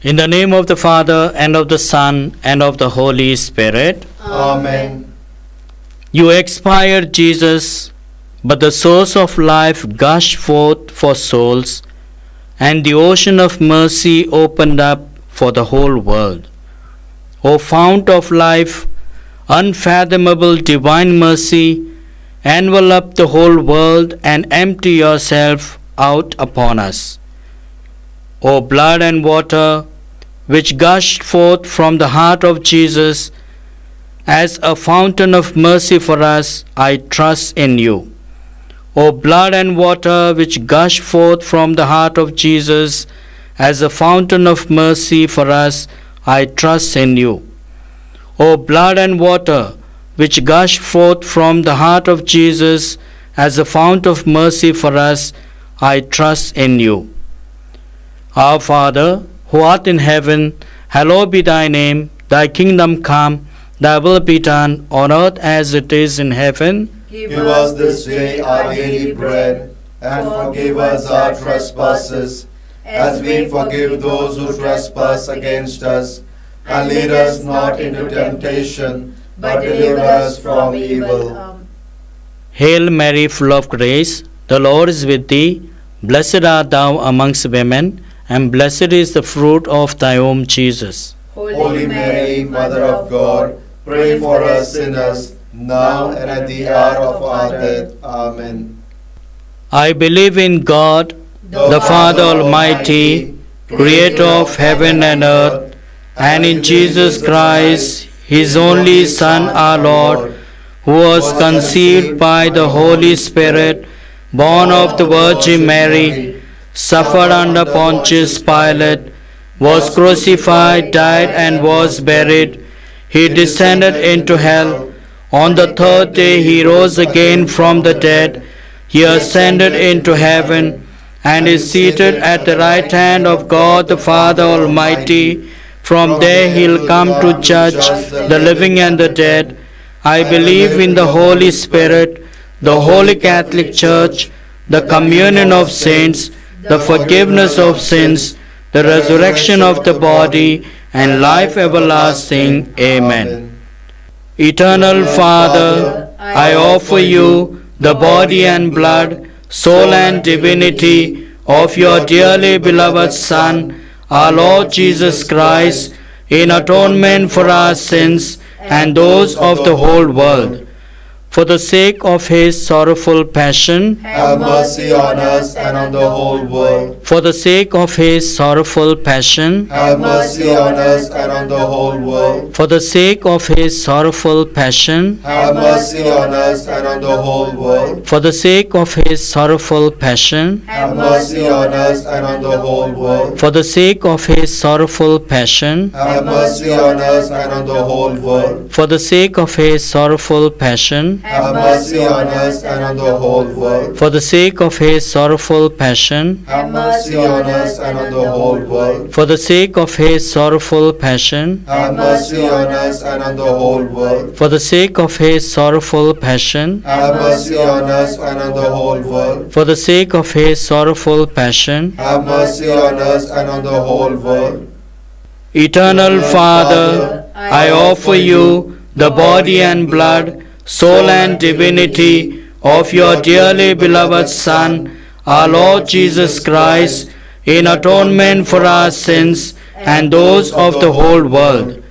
In the name of the Father, and of the Son, and of the Holy Spirit. Amen. You expired, Jesus, but the source of life gushed forth for souls, and the ocean of mercy opened up for the whole world. O fount of life, unfathomable divine mercy, envelop the whole world and empty yourself out upon us. O blood and water, which gushed forth from the heart of Jesus as a fountain of mercy for us, I trust in you. O blood and water, which gushed forth from the heart of Jesus as a fountain of mercy for us, I trust in you. O blood and water, which gushed forth from the heart of Jesus as a fount of mercy for us, I trust in you. Our Father, who art in heaven, hallowed be thy name. Thy kingdom come, thy will be done on earth as it is in heaven. Give us this day our daily bread, and forgive us our trespasses, as we forgive those who trespass against us. And lead us not into temptation, but deliver us from evil. Hail Mary, full of grace, the Lord is with thee. Blessed art thou amongst women, and blessed is the fruit of thy womb, Jesus. Holy Mary, Mother of God, pray for us sinners, now and at the hour of our death. Amen. I believe in God, the Father Almighty, creator of heaven and earth, and in Jesus Christ, his only Son, our Lord, who was conceived by the Holy Spirit, born of the Virgin Mary, suffered under Pontius Pilate, was crucified, died, and was buried. He descended into hell. On the third day he rose again from the dead. He ascended into heaven, and is seated at the right hand of God the Father Almighty. From there he'll come to judge the living and the dead. I believe in the Holy Spirit, the Holy Catholic Church, the communion of saints, the forgiveness of sins, the resurrection of the body, and life everlasting. Amen. Eternal Father, I offer you the body and blood, soul and divinity of your dearly beloved Son, our Lord Jesus Christ, in atonement for our sins and those of the whole world. For the sake of his sorrowful passion, have mercy on us and on the whole world. For the sake of his sorrowful passion, have mercy on us and on the whole world. For the sake of his sorrowful passion, have mercy on us and on the whole world. For the sake of his sorrowful passion, have mercy on us and on the whole world. For the sake of his sorrowful passion, have mercy on us and on the whole world. For the sake of his sorrowful passion, have mercy on us and on the whole world. For the sake of his sorrowful passion, have mercy on us and on the whole world. For the sake of his sorrowful passion, have mercy on us and on the whole world. For the sake of his sorrowful passion, have mercy on us and on the whole world. For the sake of his sorrowful passion, have mercy on us and on the whole world. Eternal Father, I offer you the body and blood, soul and divinity of your dearly beloved Son, our Lord Jesus Christ, in atonement for our sins and those of the whole world.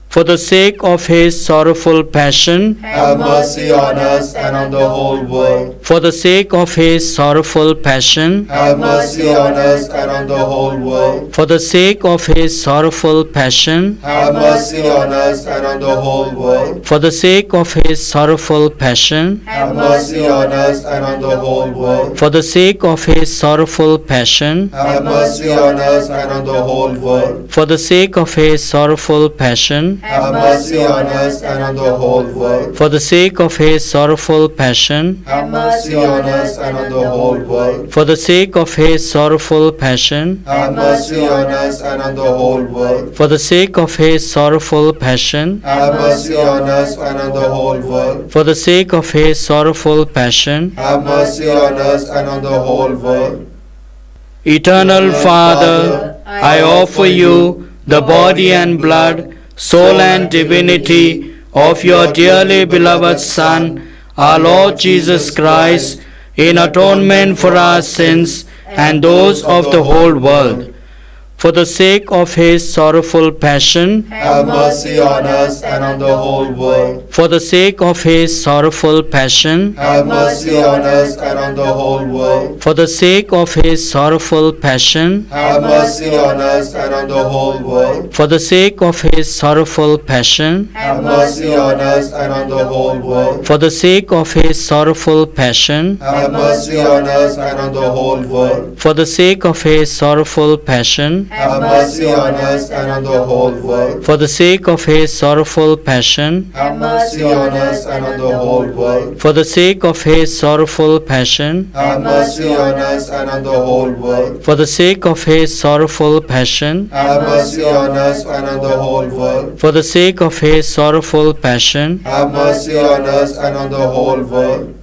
For the sake of his sorrowful passion, have mercy on us and on the whole world. For the sake of his sorrowful passion, have mercy on us and on the whole world. For the sake of his sorrowful passion, have mercy on us and on the whole world. For the sake of his sorrowful passion, have mercy on us and on the whole world. For the sake of his sorrowful passion, have mercy on us and on the whole world. For the sake of his sorrowful passion, have mercy on us and on the whole world. For the sake of his sorrowful passion, have mercy on us and on the whole world. For the sake of his sorrowful passion, have mercy on us and on the whole world. For the sake of his sorrowful passion, have mercy on us and on the whole world. For the sake of his sorrowful passion, have mercy on us and on the whole world. Eternal Father, I offer you the body and blood, soul and divinity of your dearly beloved Son, our Lord Jesus Christ, in atonement for our sins and those of the whole world. For the sake of his sorrowful passion, have mercy on us and on the whole world. for the sake of his sorrowful passion, Have mercy on us and on the whole world. for the sake of his sorrowful passion, Have mercy on us and on the whole world. for the sake of his sorrowful passion, Have mercy on us and on the whole world. for the sake of his sorrowful passion, Have mercy on us and on the whole world. for the sake of his sorrowful passion, Have mercy on us and on the whole world. for the sake of his sorrowful passion, Have mercy on us and on the whole world. for the sake of his sorrowful passion, Have mercy on us and on the whole world. for the sake of his sorrowful passion, Have mercy on us and on the whole world. for the sake of his sorrowful passion. Have mercy on us and on the whole world.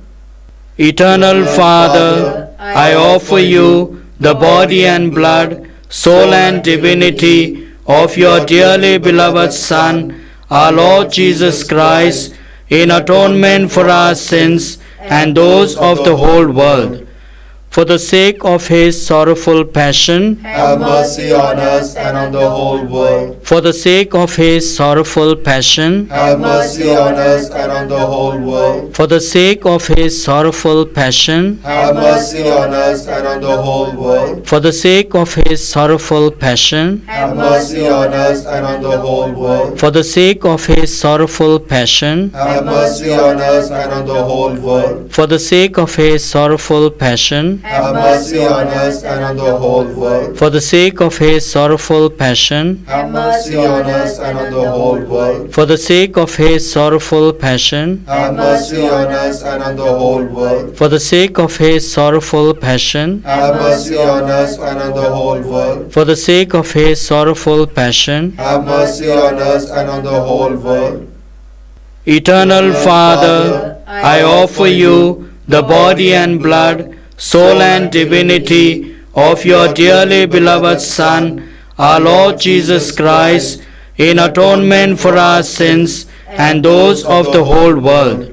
Eternal Father, I offer you the body and blood, soul and divinity of your dearly beloved Son, our Lord Jesus Christ, in atonement for our sins and those of the whole world. For the sake of his sorrowful passion, Have mercy on us and on the whole world. for the sake of his sorrowful passion, Have mercy on us and on the whole world. for the sake of his sorrowful passion, Have mercy on us and on the whole world. for the sake of his sorrowful passion, Have mercy on us and on the whole world. for the sake of his sorrowful passion, Have mercy on us and on the whole world. for the sake of his sorrowful passion, Have mercy on us and on the whole world. for the sake of his sorrowful passion, Have mercy on us and on the whole world. for the sake of his sorrowful passion, Have mercy on us and on the whole world. for the sake of his sorrowful passion, Have mercy on us and on the whole world. for the sake of his sorrowful passion. Have mercy on us and on the whole world. Eternal Father, I offer you the body and blood, soul and divinity of your dearly beloved Son, our Lord Jesus Christ, in atonement for our sins and those of the whole world.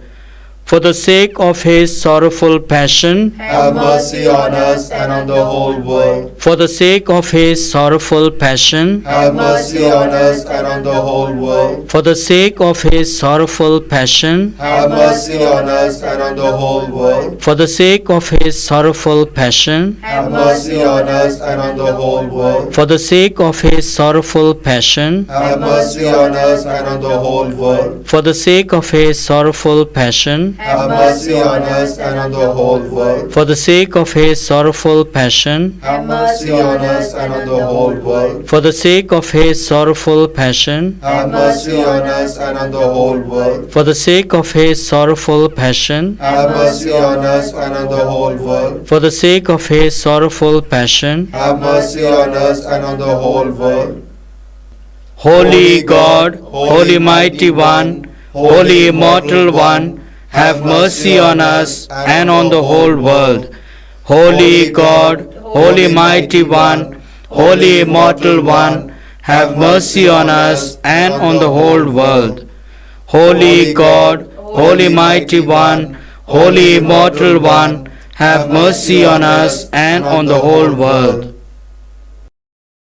For the sake of his sorrowful passion, Have mercy on us and on the whole world. for the sake of his sorrowful passion, Have mercy on us and on the whole world. for the sake of his sorrowful passion, Have mercy on us and on the whole world. for the sake of his sorrowful passion, Have mercy on us and on the whole world. for the sake of his sorrowful passion, Have mercy on us and on the whole world. for the sake of his sorrowful passion, Have mercy on us and on the whole world. for the sake of his sorrowful passion, Have mercy on us and on the whole world. for the sake of his sorrowful passion, Have mercy on us and on the whole world. for the sake of his sorrowful passion, Have mercy on us and on the whole world. for the sake of his sorrowful passion. Have mercy on us and on the whole world. Holy God, Holy Mighty One, Holy Immortal One, have mercy on us and on the whole world. Holy God, Holy Mighty One, Holy Immortal One, have mercy on us and on the whole world. Holy God, Holy Mighty One, Holy Immortal One, have mercy on us and on the whole world.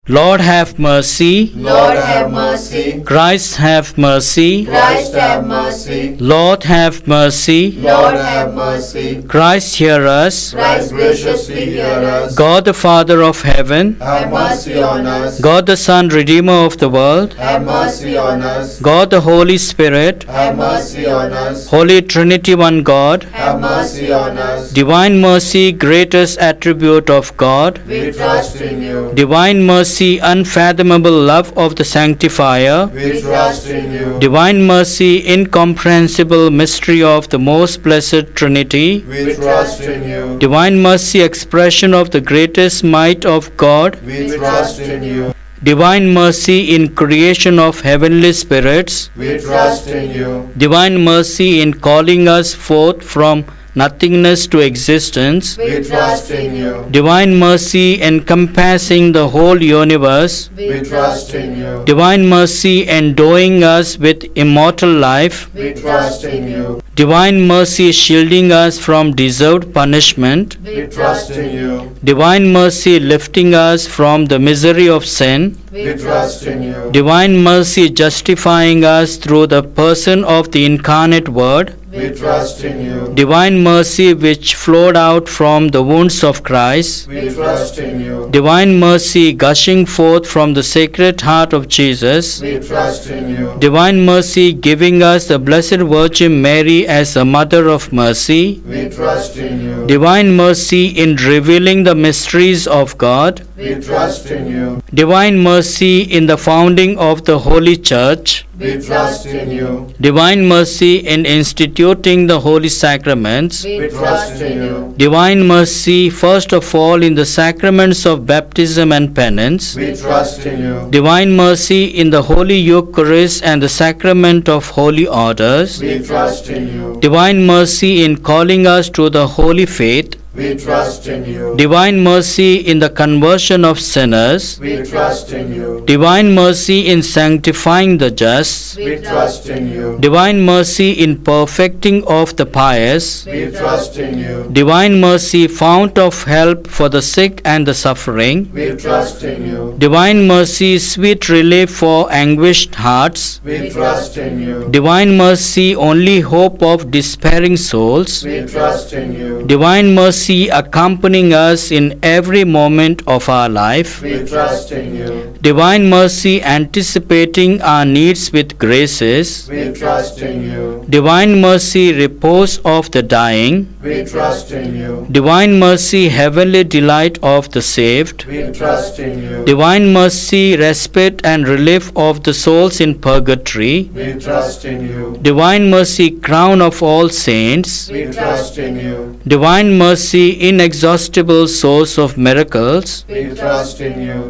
Lord have mercy. Lord have mercy. Christ have mercy. Christ have mercy. Lord have mercy. Lord have mercy. Christ hear us. Christ graciously hear us. God the Father of heaven, Have mercy on us. God the Son, Redeemer of the world, Have mercy on us. God the Holy Spirit, Have mercy on us. Holy Trinity one God, Have mercy on us. Divine mercy, greatest attribute of God, We trust in you. Divine mercy, unfathomable love of the Sanctifier, We trust in you. Divine mercy, incomprehensible mystery of the most blessed Trinity, We trust in you. Divine mercy, expression of the greatest might of God, We trust in you. Divine mercy in creation of heavenly spirits, We trust in you. Divine mercy in calling us forth from nothingness to existence, We trust in you. divine mercy encompassing the whole universe, We trust in you. divine mercy endowing us with immortal life, We trust in you. divine mercy shielding us from deserved punishment, We trust in you. divine mercy lifting us from the misery of sin, We trust in you. divine mercy justifying us through the person of the incarnate Word, We trust in you. divine mercy which flowed out from the wounds of Christ, We trust in you. divine mercy gushing forth from the Sacred Heart of Jesus, We trust in you. divine mercy giving us the Blessed Virgin Mary as a Mother of Mercy, We trust in you. divine mercy in revealing the mysteries of God, We trust in you. divine mercy in the founding of the Holy Church, We trust in you. divine mercy in instituting the holy sacraments, We trust in you. divine mercy first of all in the sacraments of baptism and penance, We trust in you. divine mercy in the Holy Eucharist and the sacrament of holy orders, We trust in you. divine mercy in calling us to the holy faith, We trust in you. divine mercy in the conversion of sinners, We trust in you. divine mercy in sanctifying the just, We trust in you. divine mercy in perfecting of the pious, We trust in you. divine mercy fount of help for the sick and the suffering, We trust in you. divine mercy sweet relief for anguished hearts, We trust in you. divine mercy only hope of despairing souls, We trust in you. divine mercy accompanying us in every moment of our life, We trust in you. divine mercy anticipating our needs with graces, We trust in you. divine mercy repose of the dying, We trust in you. divine mercy heavenly delight of the saved, We trust in you. divine mercy respite and relief of the souls in purgatory, We trust in you. divine mercy crown of all saints, We trust in you. divine mercy inexhaustible source of miracles, We trust in you.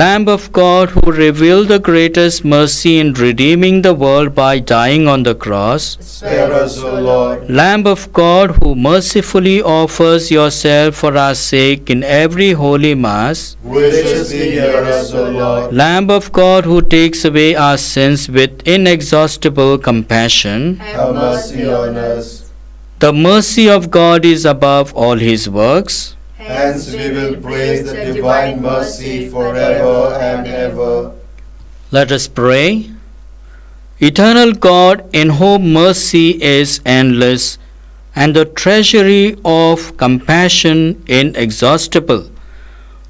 Lamb of God who revealed the greatest mercy in redeeming the world by dying on the cross, Spare us, O Lord. Lamb of God who mercifully offers yourself for our sake in every holy mass, Graciously hear us, O Lord. Lamb of God who takes away our sins with inexhaustible compassion, Have mercy on us. the mercy of God is above all his works. Hence we will praise the divine mercy forever and ever. Let us pray. Eternal God, in whom mercy is endless and the treasury of compassion inexhaustible,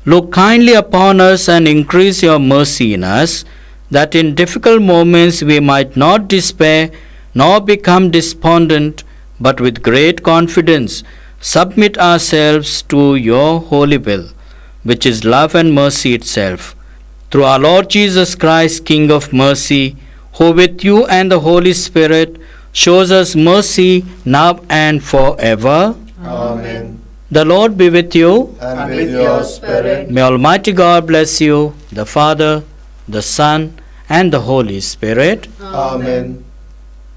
look kindly upon us and increase your mercy in us, that in difficult moments we might not despair nor become despondent, but with great confidence submit ourselves to your holy will, which is love and mercy itself. Through our Lord Jesus Christ, King of mercy, who with you and the Holy Spirit shows us mercy now and forever. Amen. The Lord be with you. And with your spirit. May Almighty God bless you, the Father, the Son, and the Holy Spirit. Amen.